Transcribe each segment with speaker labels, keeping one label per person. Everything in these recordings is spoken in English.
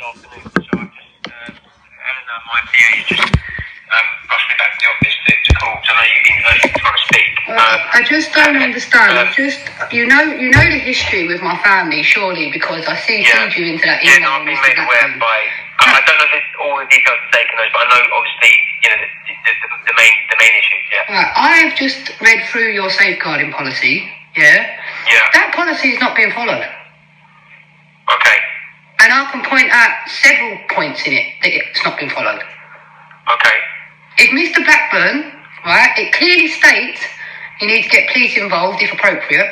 Speaker 1: afternoon, so I've just, Eleanor, my PA, just rushed me back to the office to call, because I know you've been urgently trying to speak.
Speaker 2: I just don't understand. You know the history with my family, surely, because I see you into that email.
Speaker 1: Yeah, no, I've been made aware by. I don't know all the details are taken, but I know obviously, the main issues. Yeah.
Speaker 2: Right, I have just read through your safeguarding policy. Yeah.
Speaker 1: Yeah.
Speaker 2: That policy is not being followed.
Speaker 1: Okay.
Speaker 2: And I can point out several points in it that it's not been followed.
Speaker 1: Okay.
Speaker 2: If Mr. Blackburn, right, it clearly states you need to get police involved if appropriate.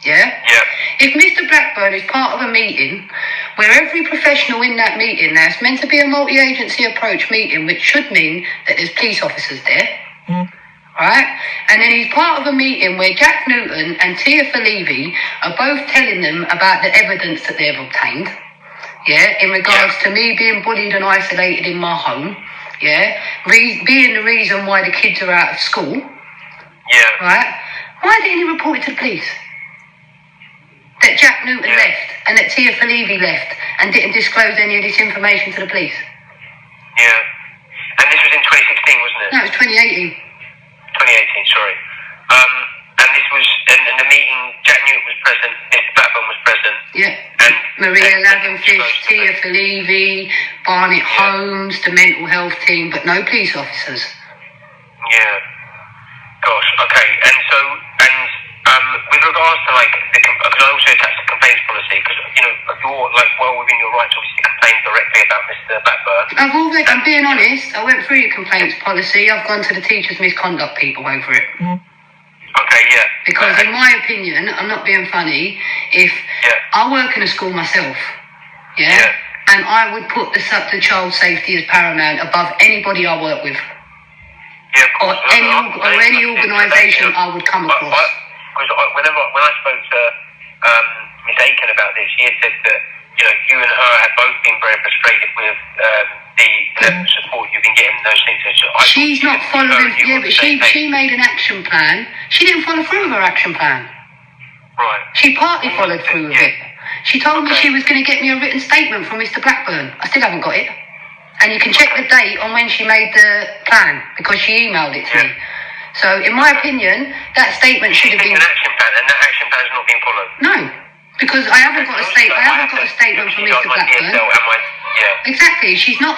Speaker 2: Yeah?
Speaker 1: Yeah.
Speaker 2: If Mr. Blackburn is part of a meeting where every professional in that meeting, now it's meant to be a multi-agency approach meeting, which should mean that there's police officers there. Right? And then he's part of a meeting where Jack Newton and Tia Falevi are both telling them about the evidence that they've obtained. Yeah, in regards to me being bullied and isolated in my home. Yeah, being the reason why the kids are out of school.
Speaker 1: Yeah.
Speaker 2: Right? Why didn't he report it to the police? That Jack Newton left and that Tia Falevi left and didn't disclose any of this information to the police.
Speaker 1: Yeah. And this was in 2016, wasn't it?
Speaker 2: No, it was 2018.
Speaker 1: 2018, sorry. And this was, and the meeting, Jack Newton was present, Mr. Blackburn was present.
Speaker 2: Yeah. And Maria Lavenfish, Tia Falevi, Barnett Holmes, the mental health team, but no police officers.
Speaker 1: Yeah. Gosh, okay. And so, with regards to, because I also attached the complaints policy, because, you're, well within your rights, obviously, to complain directly about Mr. Blackburn.
Speaker 2: I'm being honest, I went through your complaints policy, I've gone to the teachers' misconduct people over it.
Speaker 1: Okay, yeah.
Speaker 2: Because in my opinion, I'm not being funny, if I work in a school myself, and I would put the child safety as paramount above anybody I work with.
Speaker 1: Yeah, of course.
Speaker 2: Or any organisation I would come across.
Speaker 1: Because when I spoke to Miss Aiken about this, she had said that you and her had both been very frustrated with the level of support you've been getting, those things. So
Speaker 2: she's not following. Yeah, but she made an action plan. She didn't follow through with her action plan.
Speaker 1: Right.
Speaker 2: She partly followed through with it. She told me she was going to get me a written statement from Mr. Blackburn. I still haven't got it. And you can check the date on when she made the plan, because she emailed it to me. So, in my opinion, that statement should have been...
Speaker 1: an action plan, and that action plan has not been followed?
Speaker 2: No, because I haven't got a statement from Mr. Blackburn. Exactly. She's not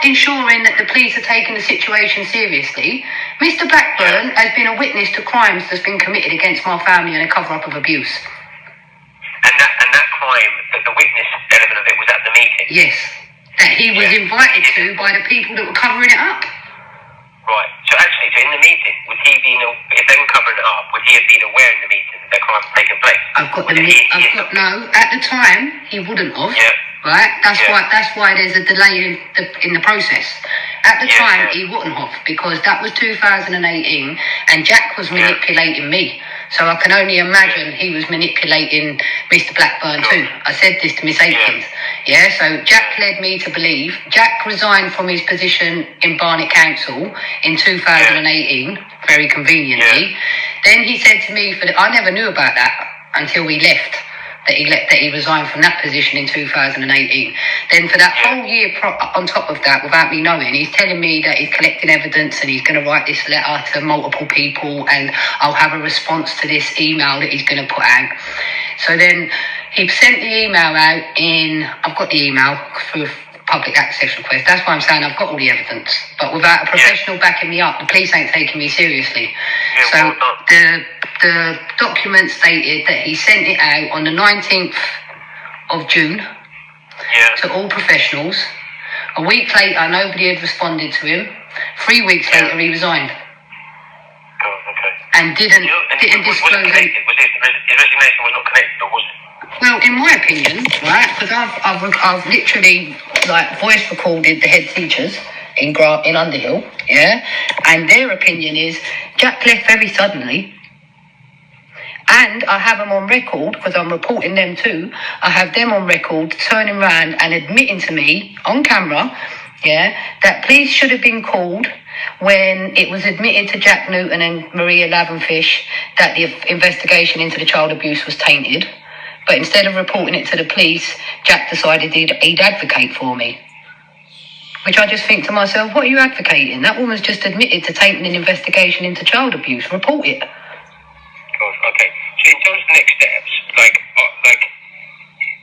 Speaker 2: ensuring that the police are taking the situation seriously. Mr. Blackburn has been a witness to crimes that's been committed against my family and a cover-up of abuse.
Speaker 1: And that crime, the witness element of it, was at the meeting?
Speaker 2: Yes. That he was invited to by the people that were covering it up.
Speaker 1: Right. So actually, in the meeting, if they were covering it up, would he have been aware in the meeting that crime had taken place?
Speaker 2: No, at the time, he wouldn't have.
Speaker 1: Yeah.
Speaker 2: Right? That's why there's a delay in the process. At the time, he wouldn't have, because that was 2018, and Jack was manipulating me. So I can only imagine he was manipulating Mr. Blackburn too. I said this to Miss Aikens. Yeah, so Jack led me to believe. Jack resigned from his position in Barnet Council in 2018, very conveniently. Then he said to me, I never knew about that until we left. That he resigned from that position in 2018. Then for that whole year, on top of that, without me knowing, he's telling me that he's collecting evidence and he's going to write this letter to multiple people and I'll have a response to this email that he's going to put out. So then he sent the email out I've got the email through public access request. That's why I'm saying I've got all the evidence. But without a professional backing me up, the police ain't taking me seriously. So the document stated that he sent it out on the 19th of June to all professionals. A week later, nobody had responded to him. 3 weeks later, he resigned.
Speaker 1: Oh, okay.
Speaker 2: And didn't disclose it.
Speaker 1: His resignation was not connected, or was it?
Speaker 2: Well, in my opinion, right, because I've literally voice recorded the head teachers in Underhill, and their opinion is Jack left very suddenly. And I have them on record, because I'm reporting them too, I have them on record turning around and admitting to me on camera, that police should have been called when it was admitted to Jack Newton and Maria Lavenfish that the investigation into the child abuse was tainted. But instead of reporting it to the police, Jack decided he'd advocate for me. Which I just think to myself, what are you advocating? That woman's just admitted to taking an investigation into child abuse. Report it.
Speaker 1: Gosh, okay. So in terms of the next steps, like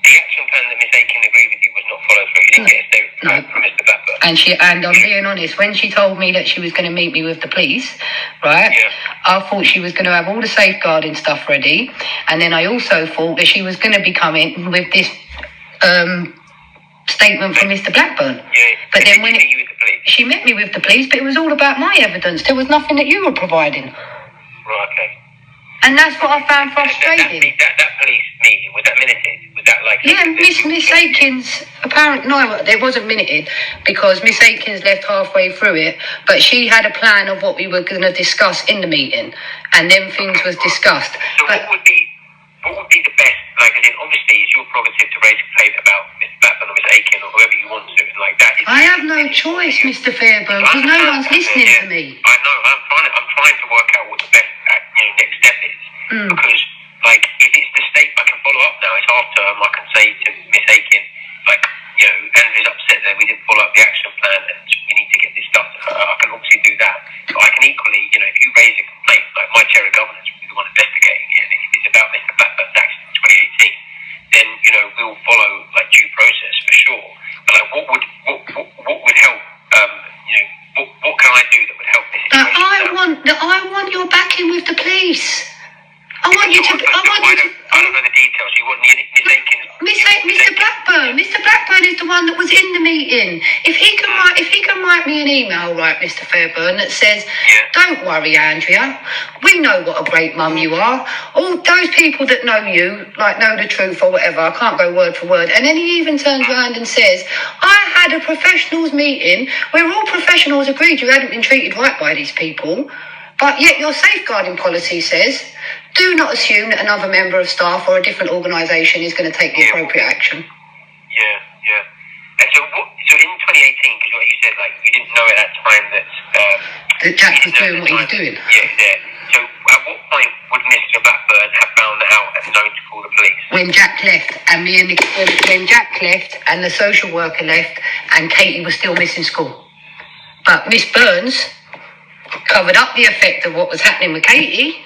Speaker 1: the action plan that Miss Aiken agreed with you was not followed through. You didn't get a statement from Mr. Blackburn.
Speaker 2: And I'm being honest, when she told me that she was going to meet me with the police, right?
Speaker 1: Yeah.
Speaker 2: I thought she was going to have all the safeguarding stuff ready, and then I also thought that she was going to be coming with this statement from Mr. Blackburn.
Speaker 1: Yeah.
Speaker 2: But then when
Speaker 1: she
Speaker 2: met me with the police, but it was all about my evidence. There was nothing that you were providing.
Speaker 1: Right. Okay.
Speaker 2: And that's what I found frustrating.
Speaker 1: That police meeting, was that minuted? Was that like...
Speaker 2: Yeah, Miss Aiken's, no, it wasn't minuted because Miss Aiken's left halfway through it, but she had a plan of what we were going to discuss in the meeting, and then things was discussed.
Speaker 1: So what would be the best, like, as in, obviously it's your prerogative to raise a complaint about Mr. Blackburn or Miss Aiken or whoever you want to, and like that.
Speaker 2: I have no choice, Mr. Fairburn, because no one's listening to me.
Speaker 1: I know, I'm trying to work out what the best next step is. Because, like, if it's the state, I can follow up now. It's half term. I can say to Miss Aiken, like, Andrew's upset that we didn't follow up the action plan and we need to get this stuff to her. I can obviously do that. But I can equally, if you raise a complaint, like my chair of governance will be the one investigating it, and if it's about Mr. Blackburn's action in 2018, then, we'll follow, like, due process for sure. But, like, what would help, what can I do that would help this situation?
Speaker 2: I want your backing with the police. I
Speaker 1: don't know the details. You want Miss Aiken?
Speaker 2: Mr. Blackburn. Mr. Blackburn is the one that was in the meeting. If he can write me an email, right, Mr. Fairburn, that says, "Don't worry, Andrea. We know what a great mum you are. All those people that know you, like, know the truth or whatever. I can't go word for word." And then he even turns around and says, "I had a professionals meeting where all professionals agreed you hadn't been treated right by these people. But yet your safeguarding policy says, do not assume that another member of staff or a different organisation is going to take the appropriate action."
Speaker 1: Yeah. And so in 2018, because what you said, like, you didn't know at that time that
Speaker 2: Jack was doing what he was doing.
Speaker 1: Yeah. So at what point would Mr. Blackburn have found that out and known to call the police?
Speaker 2: When Jack left, and when Jack left, and the social worker left, and Katie was still missing school. But Miss Burns covered up the effect of what was happening with Katie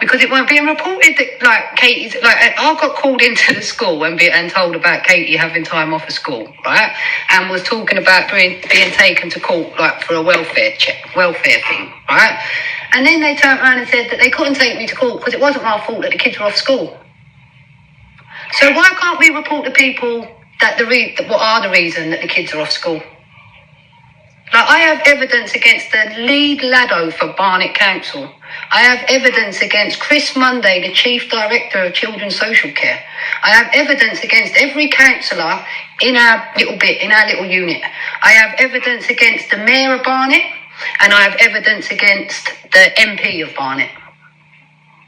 Speaker 2: because it weren't being reported that, like, Katie's, like, I got called into the school and told about Katie having time off of school, right, and was talking about being taken to court, like, for a welfare thing, right, and then they turned around and said that they couldn't take me to court because it wasn't my fault that the kids were off school. So why can't we report to people that what are the reason that the kids are off school? Like, I have evidence against the lead laddo for Barnet Council. I have evidence against Chris Monday, the Chief Director of Children's Social Care. I have evidence against every councillor in our little unit. I have evidence against the Mayor of Barnet, and I have evidence against the MP of Barnet.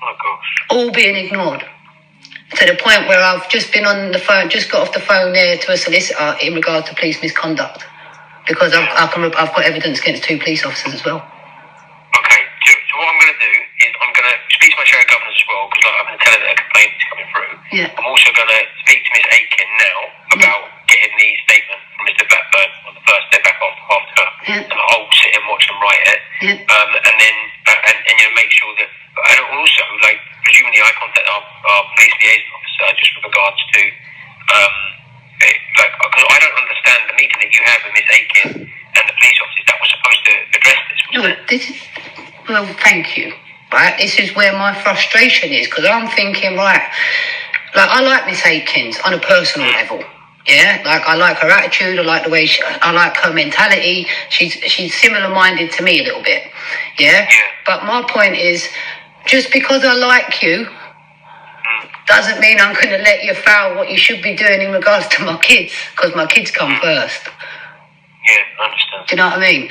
Speaker 1: Oh, gosh.
Speaker 2: All being ignored. To the point where I've just been on the phone, just got off the phone there to a solicitor in regards to police misconduct. Because I've got evidence against 2 police officers as well.
Speaker 1: Okay, so what I'm going to do is I'm going to speak to my chair of governance as well, because I'm going to tell her that a complaint is coming through.
Speaker 2: Yeah.
Speaker 1: I'm also going to speak to Miss Aiken now about getting the statement from Mr. Blackburn on the first day back after half term.
Speaker 2: Yeah.
Speaker 1: And I'll sit and watch them write it.
Speaker 2: Yeah.
Speaker 1: And then make sure that, and also, like, presumably I contact our police liaison officer just with regards to because I don't understand the meeting that you had with Miss Aiken and the police officers that was supposed to address this, wasn't it?
Speaker 2: Well, thank you. Right, this is where my frustration is, because I'm thinking, right, like, I like Miss Aikens on a personal level. Yeah, like, I like her attitude, I like the way I like her mentality. She's similar-minded to me a little bit. Yeah, but my point is, just because I like you doesn't mean I'm going to let you foul what you should be doing in regards to my kids, because my kids come first.
Speaker 1: Yeah, I understand.
Speaker 2: Do you know what I mean?